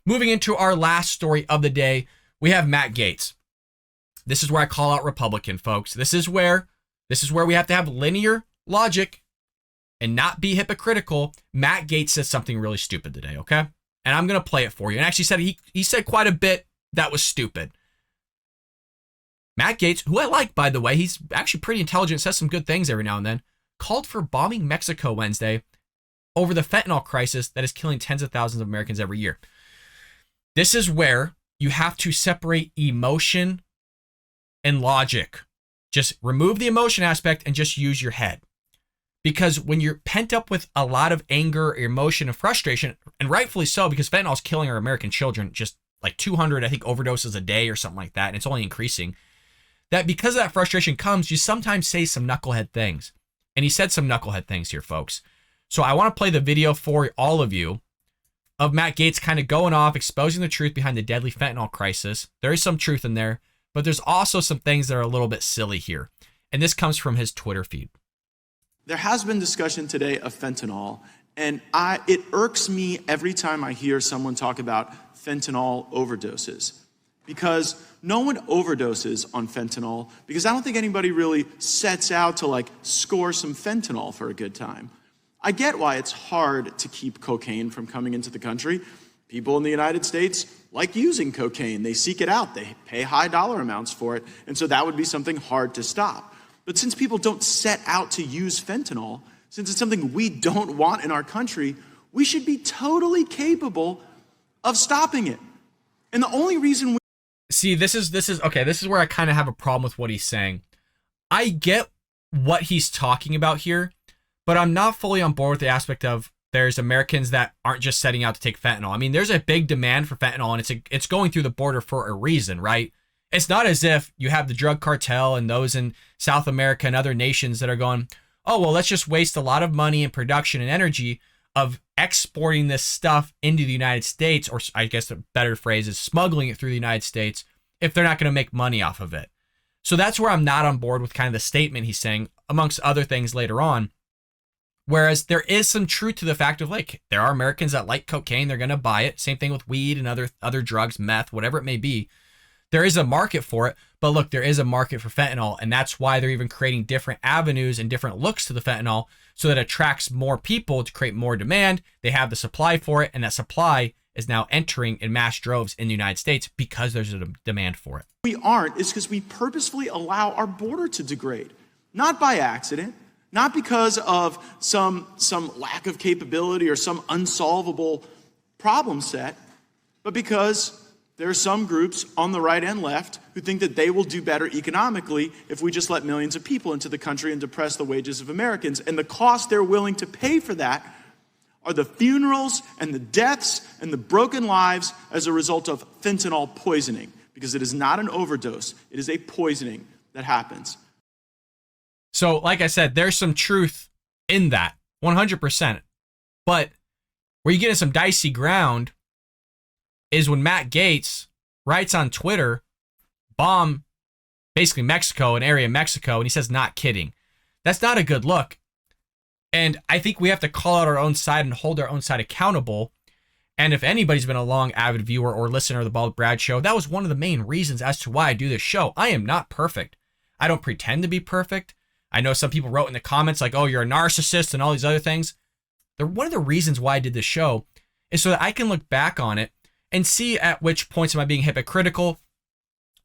Moving into our last story of the day, we have Matt Gaetz. This is where I call out Republican, folks. This is where we have to have linear logic and not be hypocritical. Matt Gaetz says something really stupid today, okay? And I'm going to play it for you. And actually he said quite a bit that was stupid. Matt Gaetz, who I like, by the way, he's actually pretty intelligent, says some good things every now and then, called for bombing Mexico Wednesday over the fentanyl crisis that is killing tens of thousands of Americans every year. This is where you have to separate emotion and logic. Just remove the emotion aspect and just use your head. Because when you're pent up with a lot of anger, emotion, and frustration, and rightfully so, because fentanyl is killing our American children, just like 200, I think, overdoses a day or something like that, and it's only increasing, that because of that frustration comes, you sometimes say some knucklehead things. And he said some knucklehead things here, folks. So I want to play the video for all of you of Matt Gaetz kind of going off, exposing the truth behind the deadly fentanyl crisis. There is some truth in there, but there's also some things that are a little bit silly here. And this comes from his Twitter feed. There has been discussion today of fentanyl, and it irks me every time I hear someone talk about fentanyl overdoses. Because no one overdoses on fentanyl, because I don't think anybody really sets out to score some fentanyl for a good time. I get why it's hard to keep cocaine from coming into the country. People in the United States like using cocaine. They seek it out. They pay high dollar amounts for it. And so that would be something hard to stop. But since people don't set out to use fentanyl, since it's something we don't want in our country, we should be totally capable of stopping it. And the only reason we See, this is okay. This is where I kind of have a problem with what he's saying. I get what he's talking about here, but I'm not fully on board with the aspect of there's Americans that aren't just setting out to take fentanyl. I mean, there's a big demand for fentanyl, and it's going through the border for a reason, right? It's not as if you have the drug cartel and those in South America and other nations that are going, oh, well, let's just waste a lot of money and production and energy of exporting this stuff into the United States, or I guess the better phrase is smuggling it through the United States, if they're not going to make money off of it. So that's where I'm not on board with kind of the statement he's saying, amongst other things later on. Whereas there is some truth to the fact of there are Americans that like cocaine, they're going to buy it. Same thing with weed and other drugs, meth, whatever it may be. There is a market for it, but look, there is a market for fentanyl, and that's why they're even creating different avenues and different looks to the fentanyl so that it attracts more people to create more demand. They have the supply for it, and that supply is now entering in mass droves in the United States because there's a demand for it. We aren't is because we purposefully allow our border to degrade, not by accident, not because of some lack of capability or some unsolvable problem set, but because there are some groups on the right and left who think that they will do better economically if we just let millions of people into the country and depress the wages of Americans. And the cost they're willing to pay for that are the funerals and the deaths and the broken lives as a result of fentanyl poisoning. Because it is not an overdose, it is a poisoning that happens. So, like I said, there's some truth in that, 100%. But where you get in some dicey ground is when Matt Gaetz writes on Twitter, bomb basically Mexico, an area in Mexico, and he says, not kidding. That's not a good look. And I think we have to call out our own side and hold our own side accountable. And if anybody's been a long avid viewer or listener of the Bald Brad Show, that was one of the main reasons as to why I do this show. I am not perfect. I don't pretend to be perfect. I know some people wrote in the comments oh, you're a narcissist and all these other things. One of the reasons why I did this show is so that I can look back on it and see at which points am I being hypocritical.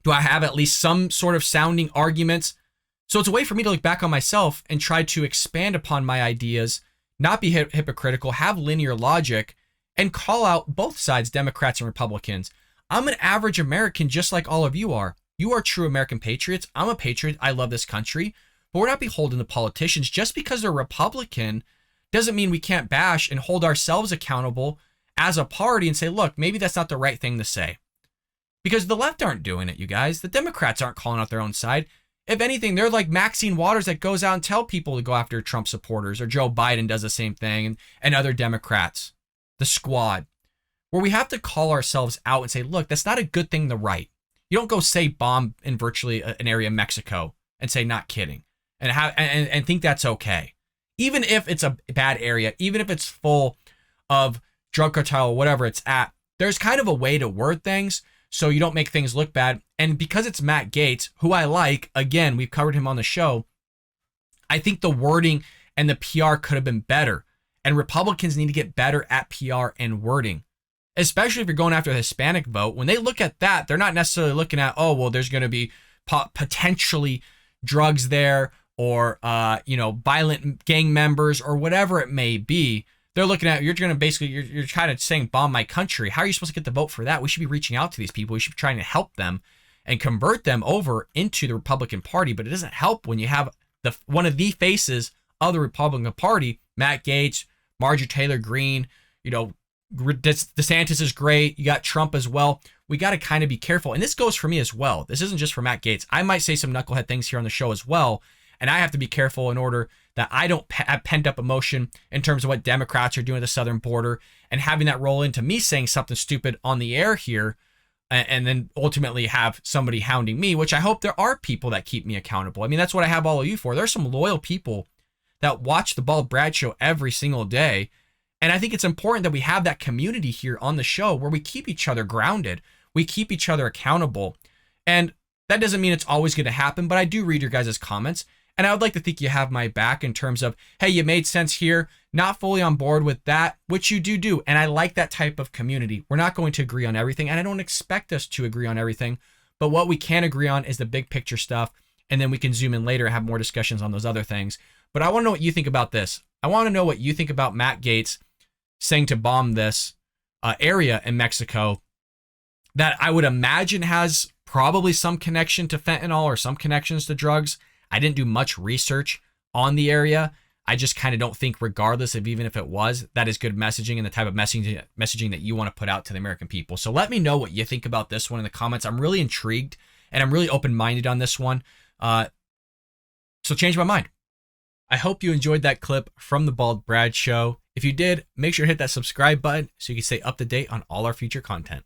Do I have at least some sort of sounding arguments? So it's a way for me to look back on myself and try to expand upon my ideas, not be hypocritical, have linear logic, and call out both sides, Democrats and Republicans. I'm an average American just like all of you are. You are true American patriots. I'm a patriot. I love this country. But we're not beholden to politicians. Just because they're Republican doesn't mean we can't bash and hold ourselves accountable as a party and say, look, maybe that's not the right thing to say. Because the left aren't doing it, you guys. The Democrats aren't calling out their own side. If anything, they're like Maxine Waters that goes out and tell people to go after Trump supporters, or Joe Biden does the same thing, and other Democrats, the squad, where we have to call ourselves out and say, look, that's not a good thing to write. You don't go say bomb in virtually an area in Mexico and say not kidding and think that's okay. Even if it's a bad area, even if it's full of drug cartel or whatever it's at, there's kind of a way to word things so you don't make things look bad. And because it's Matt Gaetz, who I like, again, we've covered him on the show, I think the wording and the PR could have been better. And Republicans need to get better at PR and wording, especially if you're going after the Hispanic vote. When they look at that, they're not necessarily looking at, oh, well, there's going to be potentially drugs there or, violent gang members or whatever it may be. They're looking at, you're going to basically, you're kind of saying bomb my country. How are you supposed to get the vote for that? We should be reaching out to these people. We should be trying to help them and convert them over into the Republican Party. But it doesn't help when you have one of the faces of the Republican Party, Matt Gaetz, Marjorie Taylor Greene, DeSantis is great. You got Trump as well. We got to kind of be careful. And this goes for me as well. This isn't just for Matt Gaetz. I might say some knucklehead things here on the show as well. And I have to be careful in order that I don't have pent up emotion in terms of what Democrats are doing at the southern border and having that roll into me saying something stupid on the air here and then ultimately have somebody hounding me, which I hope there are people that keep me accountable. I mean, that's what I have all of you for. There's some loyal people that watch the Bald Brad Show every single day. And I think it's important that we have that community here on the show where we keep each other grounded. We keep each other accountable. And that doesn't mean it's always going to happen, but I do read your guys' comments. And I would like to think you have my back in terms of, hey, you made sense here, not fully on board with that, which you do. And I like that type of community. We're not going to agree on everything, and I don't expect us to agree on everything. But what we can agree on is the big picture stuff. And then we can zoom in later and have more discussions on those other things. But I want to know what you think about this. I want to know what you think about Matt Gaetz saying to bomb this area in Mexico that I would imagine has probably some connection to fentanyl or some connections to drugs. I didn't do much research on the area. I just kind of don't think, regardless of even if it was, that is good messaging and the type of messaging that you want to put out to the American people. So let me know what you think about this one in the comments. I'm really intrigued and I'm really open-minded on this one. So change my mind. I hope you enjoyed that clip from the Bald Brad Show. If you did, make sure to hit that subscribe button so you can stay up to date on all our future content.